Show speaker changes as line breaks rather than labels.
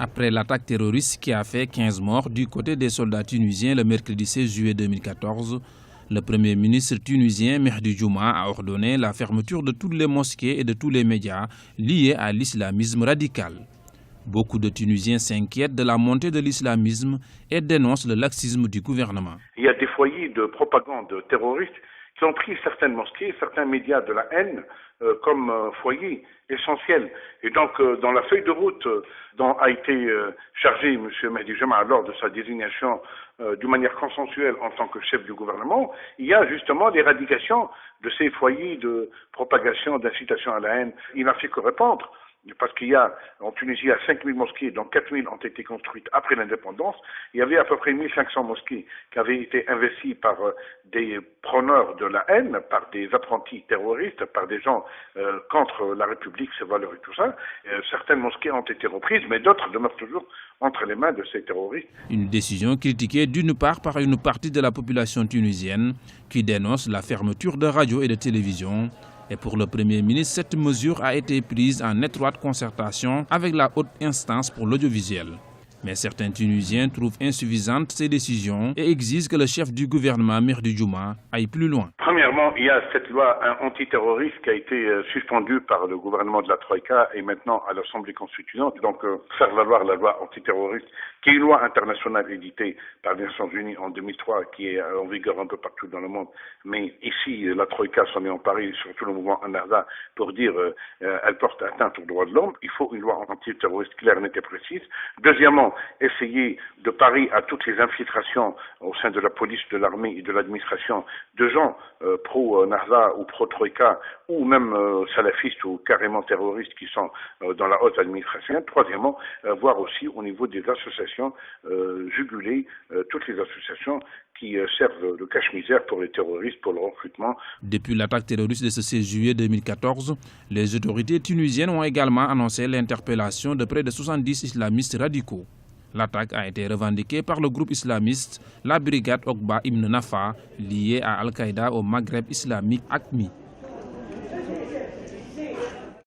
Après l'attaque terroriste qui a fait 15 morts du côté des soldats tunisiens le mercredi 16 juillet 2014, le Premier ministre tunisien Mehdi Djouma a ordonné la fermeture de toutes les mosquées et de tous les médias liés à l'islamisme radical. Beaucoup de Tunisiens s'inquiètent de la montée de l'islamisme et dénoncent le laxisme du gouvernement.
Il y a des foyers de propagande terroriste qui ont pris certaines mosquées, certains médias de la haine comme foyer essentiel. Et donc, dans la feuille de route dont a été chargé M. Mehdi Djouma lors de sa désignation d'une manière consensuelle en tant que chef du gouvernement, il y a justement l'éradication de ces foyers de propagation, d'incitation à la haine. Il n'a fait que répandre. Parce qu'il y a, en Tunisie, il y a 5000 mosquées, dont 4000 ont été construites après l'indépendance. Il y avait à peu près 1500 mosquées qui avaient été investies par des prôneurs de la haine, par des apprentis terroristes, par des gens contre la République, ses valeurs et tout ça. Certaines mosquées ont été reprises, mais d'autres demeurent toujours entre les mains de ces terroristes.
Une décision critiquée d'une part par une partie de la population tunisienne qui dénonce la fermeture de radios et de télévision. Et pour le Premier ministre, cette mesure a été prise en étroite concertation avec la haute instance pour l'audiovisuel. Mais certains Tunisiens trouvent insuffisantes ces décisions et exigent que le chef du gouvernement, Mehdi Djouma, aille plus loin.
Premièrement, il y a cette loi antiterroriste qui a été suspendue par le gouvernement de la Troïka et maintenant à l'Assemblée constituante. Donc, faire valoir la loi antiterroriste, qui est une loi internationale éditée par les Nations Unies en 2003, qui est en vigueur un peu partout dans le monde. Mais ici, la Troïka s'en est emparée, surtout le mouvement Ennahda, pour dire elle porte atteinte aux droits de l'homme. Il faut une loi antiterroriste claire, nette et précise. Deuxièmement, essayer de parer à toutes les infiltrations au sein de la police, de l'armée et de l'administration de gens pro-Nahda ou pro-Troïka ou même salafistes ou carrément terroristes qui sont dans la haute administration. Troisièmement, voir aussi au niveau des associations juguler toutes les associations qui servent de cache-misère pour les terroristes, pour le recrutement.
Depuis l'attaque terroriste de ce 16 juillet 2014, les autorités tunisiennes ont également annoncé l'interpellation de près de 70 islamistes radicaux. L'attaque a été revendiquée par le groupe islamiste, la brigade Okba Ibn Nafa, liée à Al-Qaïda au Maghreb islamique AQMI.